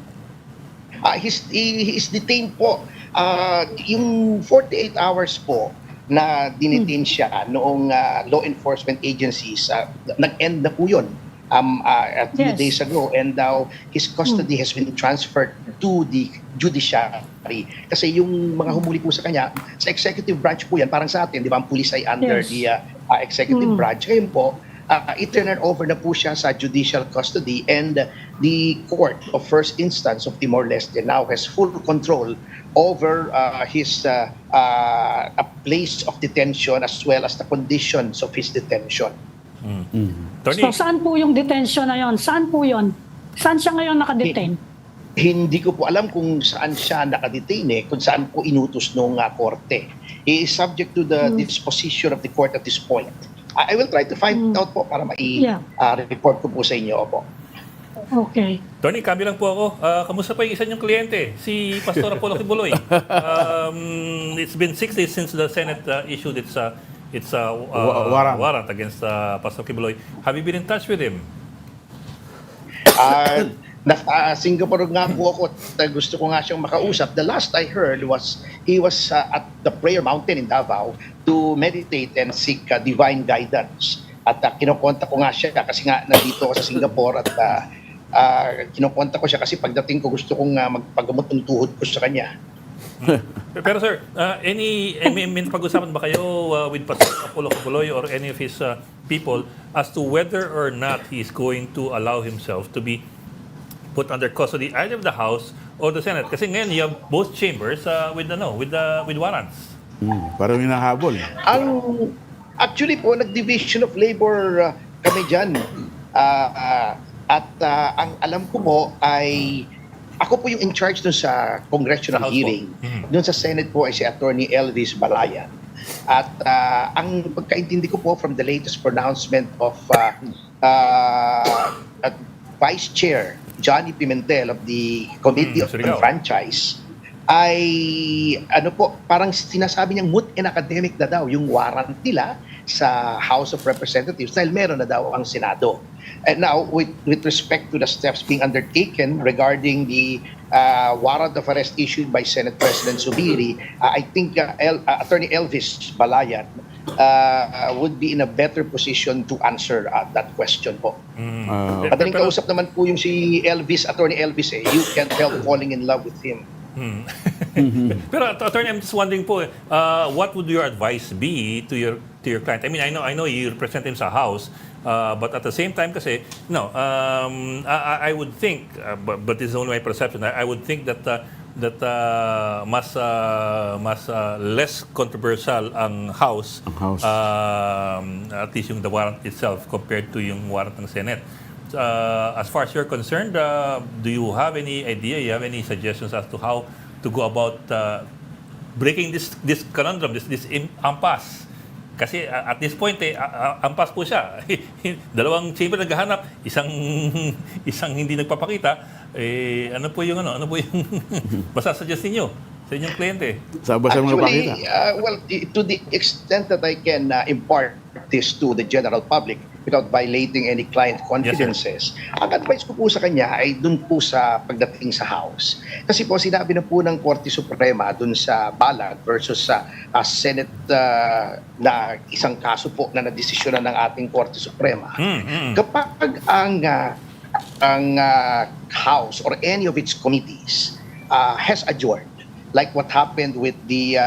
S6: He is detained po. Yung 48 hours po na dinitain siya noong law enforcement agencies, nag-end na po yun a few days ago, and now his custody has been transferred to the judiciary. Kasi yung mga humuli po sa kanya, sa executive branch po yan, parang sa atin, di ba, ang police ay under the executive branch. Ngayon po, i-turn over na po siya sa judicial custody, and the court of first instance of Timor-Leste now has full control over his place of detention as well as the conditions of his detention.
S3: So saan po yung detention na yon? Saan po yon? Saan siya ngayon nakadetain?
S6: Hindi ko po alam kung saan siya nakadetain, kung saan po inutos ng korte. He is subject to the disposition of the court at this point. I will try to find out po para report ko po sa inyo po.
S3: Okay.
S1: Tony, kami lang po ako. Kamusta pa yung isa niyong kliyente, si Pastor Quiboloy? It's been 6 days since the Senate issued its warrant against Pastor Quiboloy. Have you been in touch with him?
S6: Singapore nga po ako at gusto ko nga siyang makausap. The last I heard was he was at the Prayer Mountain in Davao to meditate and seek divine guidance. At kinokontak ko nga siya kasi nga nandito ako sa Singapore, at kinokontak ko siya kasi pagdating ko gusto kong magpagamot ng tuhod ko sa kanya.
S1: Pero sir, may pag-usapan ba kayo with Pastor Quiboloy or any of his people as to whether or not he's going to allow himself to be put under custody either of the House or the Senate? Kasi ngayon you have both chambers with warrants.
S4: Parang hinahabol.
S6: Ang actually po nag-division of labor kami diyan. Ang alam ko po ay ako po yung in charge dun sa congressional
S1: Sa House po.
S6: hearing. Dun sa Senate po ay si Attorney Elvis Balayan. At ang pagkaintindi ko po from the latest pronouncement of Vice Chair Johnny Pimentel of the Committee on
S1: Surigao.
S6: Franchise ay ano po, parang sinasabi niyang moot and academic na daw yung warrant nila sa House of Representatives dahil meron na daw ang Senado. And now, with respect to the steps being undertaken regarding the warrant of arrest issued by Senate President Zubiri, I think Attorney Elvis Balayan would be in a better position to answer that question po. Madaling kausap naman po yung si Elvis, Attorney Elvis you can't help falling in love with him.
S1: Pero Attorney, I'm just wondering po, what would your advice be to your client? I mean, I know you represent him sa House, but at the same time kasi, no, I would think, but this is only my perception, I would think that mas less controversial ang House, at least yung the warrant itself compared to yung warrant ng Senate. As far as you're concerned, do you have any idea, you have any suggestions as to how to go about breaking this conundrum, this impasse? Kasi at this point, ampas po siya. Dalawang chamber naghahanap, isang hindi nagpapakita. Ano po yung masasuggest ninyo sa inyong kliyente?
S4: Sa basa mga pakita.
S6: Well, to the extent that I can impart this to the general public without violating any client confidences, ang advice ko po sa kanya ay dun po sa pagdating sa House. Kasi po sinabi na po ng Korte Suprema dun sa Balag versus sa Senate na isang kaso po na nadesisyonan ng ating Korte Suprema. Kapag ang House or any of its committees has adjourned, like what happened with the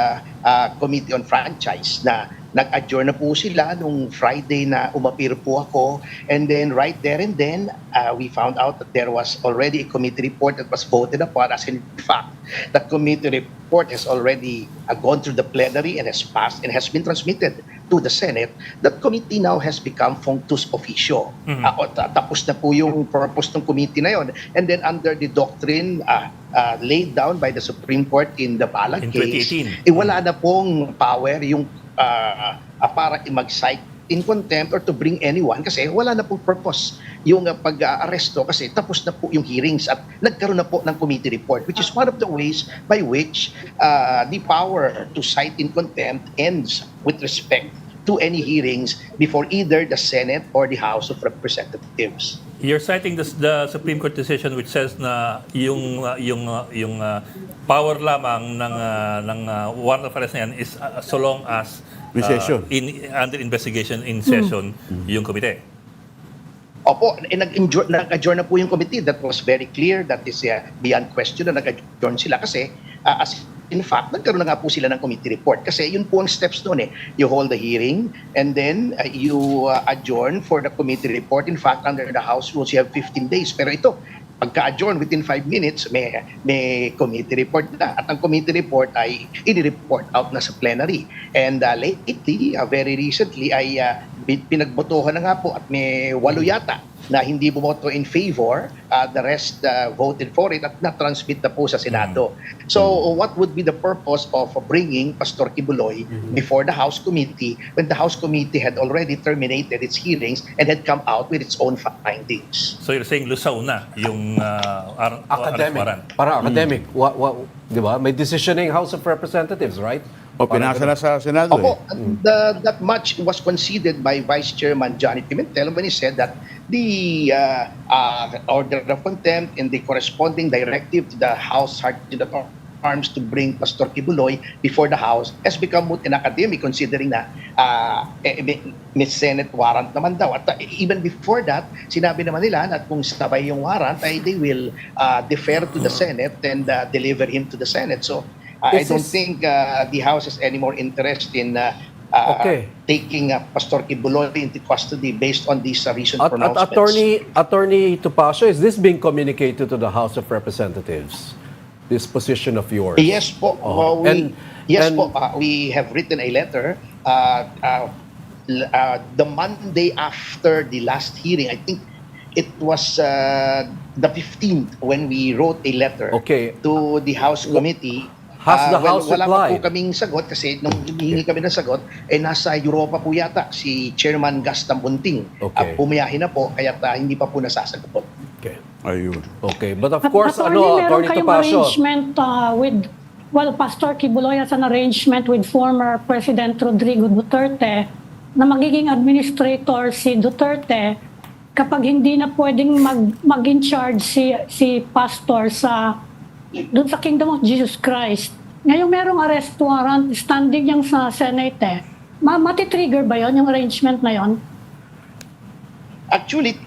S6: Committee on Franchise na nag-adjourn na po sila nung Friday na umapir po ako, and then right there and then we found out that there was already a committee report that was voted upon, as in fact that committee report has already gone through the plenary and has passed and has been transmitted to the Senate. That committee now has become functus officio. Tapos na po yung purpose ng committee na yon, and then under the doctrine laid down by the Supreme Court in the Balag
S1: In
S6: case,
S1: 2018.
S6: wala na pong power yung para mag-cite in contempt or to bring anyone kasi wala na pong purpose yung pag-aresto kasi tapos na po yung hearings at nagkaroon na po ng committee report, which is one of the ways by which the power to cite in contempt ends with respect to any hearings before either the Senate or the House of Representatives.
S1: You're citing the Supreme Court decision which says na yung power lamang ng warrant of arrest na yan is so long as
S4: May session.
S1: Under investigation in session yung komite.
S6: Opo, nag-adjourn na po yung committee. That was very clear. That is beyond question na nag-adjourn sila kasi as in fact, nagkaroon na nga po sila ng committee report. Kasi yun po ang steps doon . You hold the hearing and then you adjourn for the committee report. In fact, under the House rules, you have 15 days. Pero ito, pagka-adjourn within 5 minutes, may committee report na. At ang committee report ay i-report out na sa plenary. And lately, very recently, ay pinagbotohan na nga po at may 8 yata na hindi bumoto in favor, the rest voted for it at na-transmit na po sa Senado. So what would be the purpose of bringing Pastor Quiboloy before the House Committee when the House Committee had already terminated its hearings and had come out with its own findings?
S1: So you're saying lusaw na yung
S2: Academic.
S1: warrant.
S2: Parang academic. Di ba? May decisioning House of Representatives, right?
S4: O pinasa na sa Senado
S6: Opo, that much was conceded by Vice Chairman Johnny Pimentel when he said that the order of contempt and the corresponding directive to the House Sergeant at Arms to bring Pastor Quiboloy before the House has become moot and academic considering na may Senate warrant naman daw. At even before that, sinabi naman nila na kung sabay yung warrant, ay they will defer to the Senate and deliver him to the Senate. So I don't think the House has any more interest in taking Pastor Quiboloy into custody based on these recent pronouncements.
S2: Attorney Topacio, is this being communicated to the House of Representatives? This position of yours?
S6: Yes po. Yes
S2: And-
S6: po, we have written a letter the Monday after the last hearing. I think it was the 15th when we wrote a letter
S2: Okay.
S6: to the House Committee.
S2: Has the House
S6: wala pa po
S2: replied?
S6: kaming sagot kasi nung hinihingi kami ng sagot, nasa Europa po yata si Chairman Gaston Bunting.
S2: Okay.
S6: Pumiyahe na po, kaya hindi pa po nasasagot.
S2: Okay.
S4: Ayun.
S2: Okay, but of
S3: At
S2: course,
S3: attorney, meron
S2: Attorney
S3: kayong
S2: Topacio.
S3: arrangement Pastor Quiboloy has an arrangement with former President Rodrigo Duterte na magiging administrator si Duterte kapag hindi na pwedeng mag-in charge si pastor doon sa Kingdom of Jesus Christ. Ngayon merong arrest warrant, standing yung sa Senate. Matitrigger ba yon yung arrangement na yon?
S6: Actually,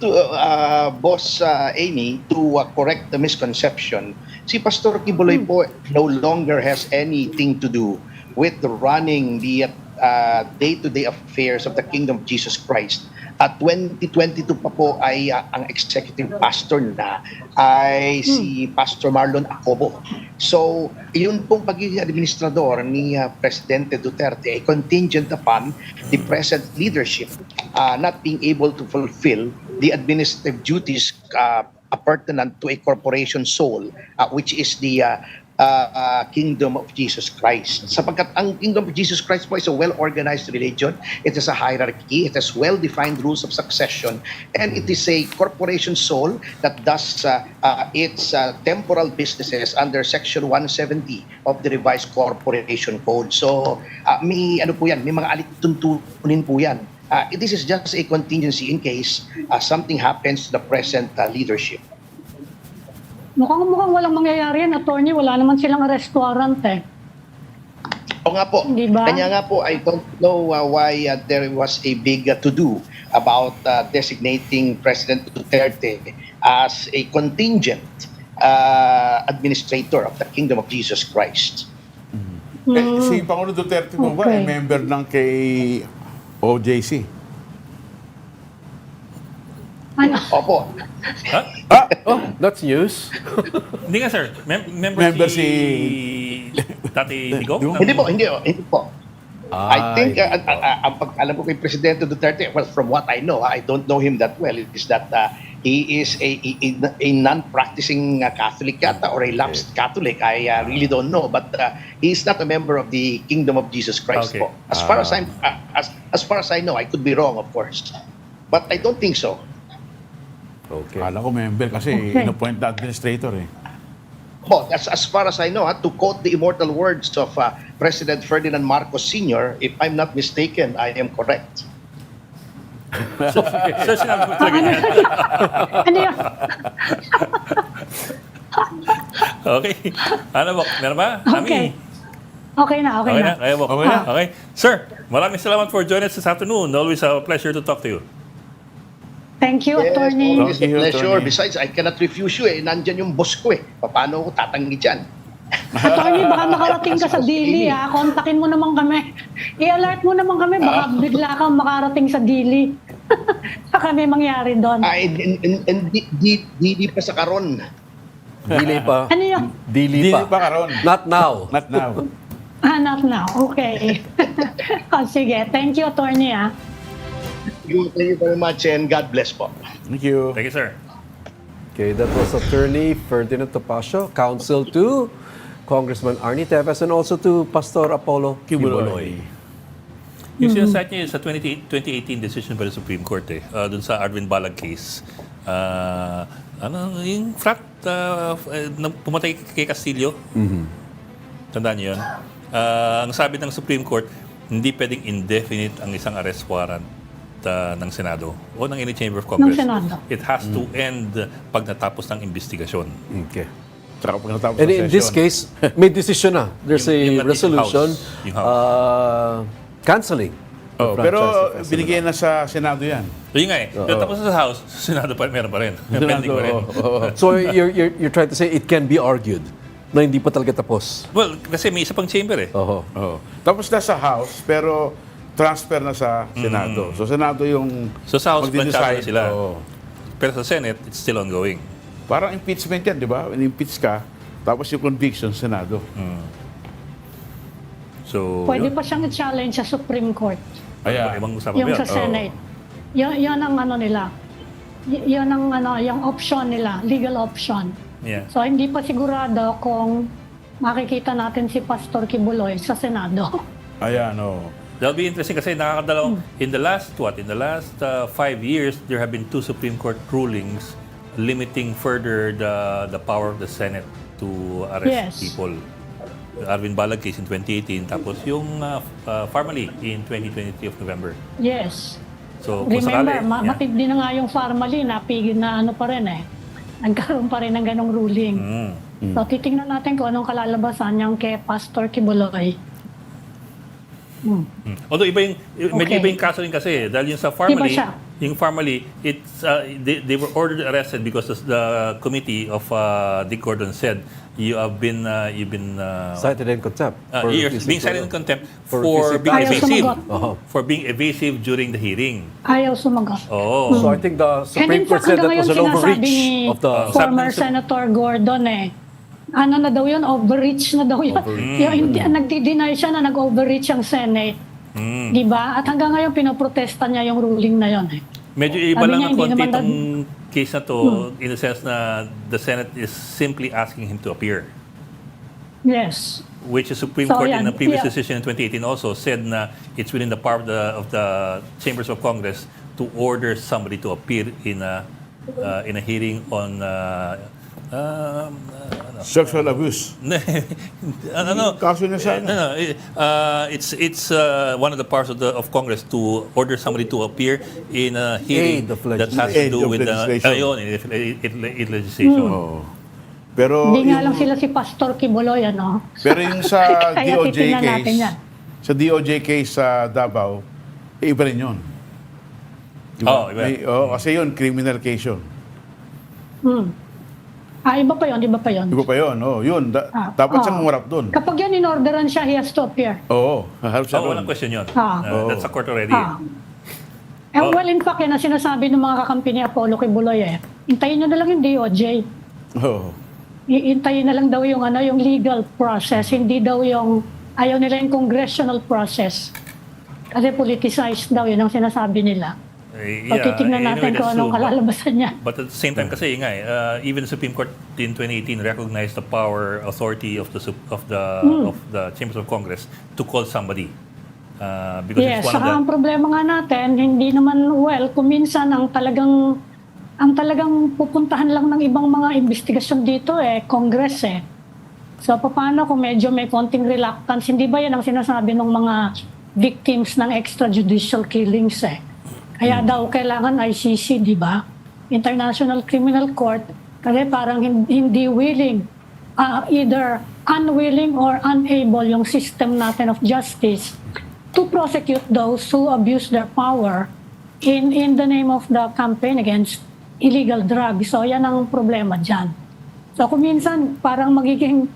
S6: Boss Amy, to correct the misconception, si Pastor Quiboloy po no longer has anything to do with running the day-to-day affairs of the Kingdom of Jesus Christ. At 2022 pa po ay ang executive pastor na ay si Pastor Marlon Acobo. So, yun pong pagiging administrador ni Presidente Duterte ay contingent upon the present leadership not being able to fulfill the administrative duties pertinent to a corporation soul, which is the Kingdom of Jesus Christ. Sapagkat ang Kingdom of Jesus Christ po is a well-organized religion, it is a hierarchy, it has well-defined rules of succession, and it is a corporation soul that does its temporal businesses under Section 170 of the Revised Corporation Code. So, may mga alituntunin po yan. This is just a contingency in case something happens to the present leadership.
S3: Mukhang walang mangyayari yan, attorney. Wala naman silang arrest warrant eh.
S6: O nga po,
S3: Di ba?
S6: kanya nga po, I don't know why there was a big to-do about designating President Duterte as a contingent administrator of the Kingdom of Jesus Christ.
S4: Si Pangulo Duterte po ba ay
S3: Okay.
S4: member ng kay OJC?
S3: Ano?
S6: Opo.
S1: Ha?
S2: That's news.
S1: Hindi nga, sir. Member
S4: Member
S1: si Tati Digo?
S6: Hindi po. I think,
S2: Ay,
S6: ang pag-alam ko kay Presidente Duterte, well, from what I know, I don't know him that well, is that he is a non-practicing Catholic yata or a lapsed Catholic. I really don't know, but he is not a member of the Kingdom of Jesus Christ
S1: Okay.
S6: po. As far as I know, I could be wrong, of course, but I don't think so.
S2: Okay.
S4: Kala ko member kasi
S3: Okay.
S4: in-appoint na administrator eh.
S6: Well, as far as I know, to quote the immortal words of President Ferdinand Marcos Sr., if I'm not mistaken, I am correct.
S1: Sir, sinabi ko talaga yan.
S3: Ano yun?
S1: Okay. Ano ba? Meron ba?
S3: Okay. Okay na.
S1: Okay na? Kaya mo?
S4: Okay na.
S1: Okay. Sir, maraming salamat for joining us this afternoon. Always a pleasure to talk to you.
S3: Thank you,
S6: Yes,
S3: attorney.
S6: always a
S4: Thank you,
S6: pleasure.
S4: Attorney.
S6: Besides, I cannot refuse you eh. Nandyan yung boss ko eh. Paano ako tatanggi dyan?
S3: Attorney, baka makarating ka sa Dili, ha? Kontakin mo naman kami. I-alert mo naman kami, baka bigla kang makarating sa Dili. Baka may mangyari doon.
S6: Hindi pa sa karon.
S2: Dili pa.
S3: Ano yun?
S2: Dili
S4: Hindi
S2: pa.
S4: pa karon.
S2: Not now.
S4: Not now.
S3: Not now. Okay. Sige. Thank you, attorney, ha?
S6: Thank you very much and God bless po.
S4: Thank you.
S1: Thank you, sir.
S2: Okay, that was Attorney Ferdinand Topacio, counsel to Congressman Arnie Teves and also to Pastor Apollo Quiboloy.
S1: Yung sinasite niya sa 2018 decision by the Supreme Court dun sa Arvin Balag case. Yung frat pumatay kay Castillo. Tandaan niyo yun. Ang sabi ng Supreme Court, hindi pwedeng indefinite ang isang arrest warrant ng Senado o ng any chamber of Congress.
S3: Senado.
S1: It has to end pag natapos ng investigasyon.
S2: Okay.
S4: Saka pag natapos
S2: And
S4: ang
S2: in this
S4: session.
S2: case, may decision na. There's
S1: Yung
S2: a resolution
S1: Yung House.
S2: canceling. the
S4: Oh,
S2: franchise
S4: pero
S2: of President.
S4: binigyan na sa Senado yan.
S1: So yun nga pero tapos sa House, sa Senado pa meron pa rin. May pending pa rin.
S2: So you're trying to say it can be argued na hindi pa talaga tapos.
S1: Well, kasi may isa pang chamber
S2: Oho.
S4: Oh. Tapos na sa House, pero transfer na sa Senado. So Senado yung
S1: So sa House,
S4: magde-decide.
S1: planchado na sila.
S4: Oo.
S1: Pero sa Senate, it's still ongoing.
S4: Parang impeachment yan, di ba? In-impeach ka, tapos yung conviction, Senado.
S1: So,
S3: Pwede
S1: yun.
S3: pa siyang i-challenge sa Supreme Court.
S4: Ayan.
S1: Ibang usapan
S3: Yung
S1: ba yun?
S3: sa Senate. Yan ang ano nila. Yan ang ano, yung option nila, legal option.
S1: Yeah.
S3: So hindi pa sigurado kung makikita natin si Pastor Quiboloy sa Senado.
S4: Ayan, oh.
S1: That'll be interesting kasi nakakadalawang, in the last 5 years, there have been 2 Supreme Court rulings limiting further the power of the Senate to arrest
S3: Yes.
S1: people. Arvin Balag case in 2018, tapos yung Farmally in 2023 of November.
S3: Yes.
S1: So, kung
S3: Remember,
S1: sakali, yeah.
S3: matindi na nga yung Farmally, napigil na ano pa rin eh. Nagkaroon pa rin ng ganong ruling. So titingnan natin kung anong kalalabasan niyang kay Pastor Quiboloy.
S1: Although medyo
S3: Okay.
S1: iba yung kaso rin kasi dahil yung sa
S3: Iba siya.
S1: Farmally, it's they were ordered arrested because the committee of Dick Gordon said you've been
S2: Cited in contempt.
S1: you're
S2: refusing
S1: being
S2: to-
S1: cited in contempt
S2: for
S1: for
S2: refusing
S1: being
S3: Ayaw
S1: evasive.
S3: sumagot.
S1: For being evasive during the hearing.
S3: Ayaw sumagot.
S1: Oh.
S2: So I think the
S3: And
S2: Supreme
S3: in
S2: Court
S3: fact,
S2: said that
S3: hanggang
S2: was an
S3: ngayon sinasabi
S2: overreach
S3: ni
S2: of the...
S3: former
S1: Sabi-
S3: Senator Gordon eh. Ano na daw yun? Overreach na daw yun. Yung, nagdi-deny siya na nag-overreach ang Senate. Diba? At hanggang ngayon pinoprotesta niya yung ruling na yun eh.
S1: Medyo iba
S3: Sabi
S1: lang
S3: niya,
S1: ng
S3: hindi
S1: konti
S3: naman
S1: itong case na to in the sense na the Senate is simply asking him to appear.
S3: Yes.
S1: Which the Supreme
S3: So,
S1: Court in
S3: yan.
S1: a previous
S3: Yeah.
S1: decision in 2018 also said na it's within the power of the chambers of Congress to order somebody to appear in a hearing on
S4: Sexual abuse.
S1: ano
S4: Kaso na sana.
S1: it's one of the powers of Congress to order somebody to appear in a hearing
S2: Aid of
S1: that has to
S4: Aid
S1: do
S4: of
S1: with
S4: legislation.
S1: in legislation.
S4: Oh. Pero
S3: Hindi nga
S4: yung-
S3: lang sila si Pastor Quiboloy, ano?
S4: Pero yung sa
S3: Kaya
S4: DOJ
S3: titingnan natin
S4: case,
S3: yan.
S4: sa DOJ case sa Davao, iba rin yun.
S1: Oh, iba.
S4: Kasi yun, criminal case yun.
S3: Iba pa yun, iba pa yun.
S4: Iba pa yun, yun. Dapat siyang umarap dun.
S3: Kapag yan in-orderan siya, he has to appear.
S4: Oo, harap siya
S1: Oh,
S4: dun.
S1: walang question yun.
S3: Ah.
S1: That's a court already.
S3: Well, in fact, yan ang sinasabi ng mga kakampi ni Apollo Quiboloy eh. Hintayin nyo na lang yung DOJ.
S4: Oo.
S3: Hintayin na lang daw yung, yung legal process, hindi daw yung, ayaw nila yung congressional process. Kasi politicized daw, yun ang sinasabi nila. So, titignan natin kung
S1: that's
S3: anong
S1: true.
S3: kalalabasan niya.
S1: But at the same time kasi even the Supreme Court in 2018 recognized the power authority of the chambers of Congress to call somebody. Because
S3: Yes,
S1: it's one
S3: saka ang
S1: of
S3: problema nga natin, hindi naman, kung minsan ang talagang pupuntahan lang ng ibang mga investigasyon dito Congress eh. So paano kung medyo may konting reluctance, hindi ba yan ang sinasabi ng mga victims ng extrajudicial killings Kaya daw kailangan ICC, di ba? International Criminal Court, kasi parang hindi willing, either unwilling or unable yung system natin of justice to prosecute those who abuse their power in the name of the campaign against illegal drugs. So yan ang problema dyan. So kung minsan parang magiging,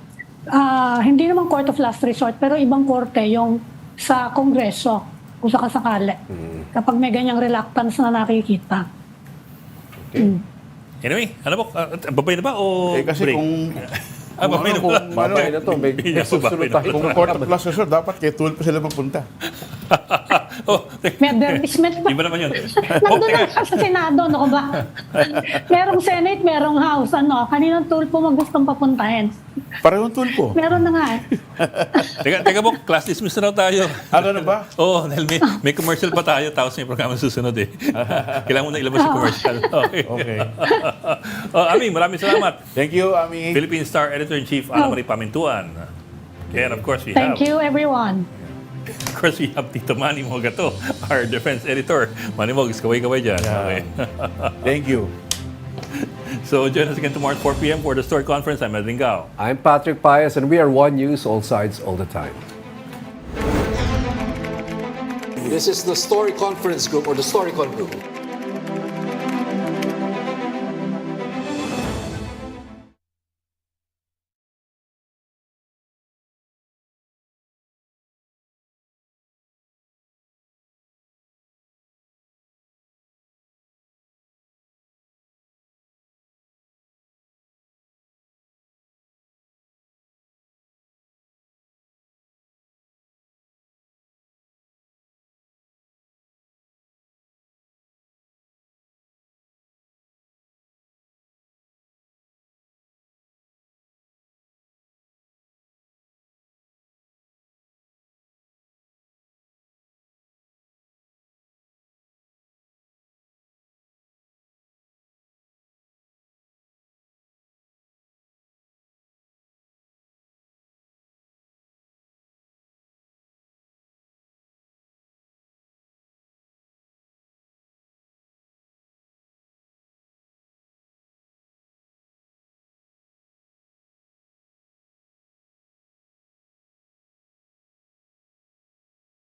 S3: hindi naman court of last resort, pero ibang korte yung sa Kongreso, kung sakasakali. Kapag may ganyang reluctance na nakikita.
S1: Anyway, ano po? Babay na ba o
S4: Kasi
S1: break?
S4: kung...
S1: Babay na ba?
S2: Babay na to. May susunod tayo.
S4: Kung court of last resort, dapat kay 12 pa sila magpunta.
S3: May advertisement pa.
S1: Iba naman yun.
S3: Nandun na siya sa Senado, no ba? Merong Senate, merong House. Kaninang tulpo mo gustong papuntahin?
S4: Parehong tulpo.
S3: Meron na nga
S1: Teka po, class dismiss na raw tayo.
S4: Ano na ba?
S1: Dahil may commercial pa tayo, tapos may programa susunod Kailangan mo na ilabas yung commercial. Okay. Ami, maraming salamat.
S4: Thank you, Ami.
S1: Philippine Star Editor-in-Chief, Ana Marie Pamintuan. And of course,
S3: Thank you, everyone.
S1: Of course, we have Tito Manny Mogato, our defense editor. Manny Mogs, kaway-kaway dyan. Okay.
S4: Thank you.
S1: So join us again tomorrow at 4 p.m. for the Story Conference. I'm Edwin Gao.
S2: I'm Patrick Paez, and we are One News, all sides, all the time.
S7: This is the Story Conference Group or the Storycon Group.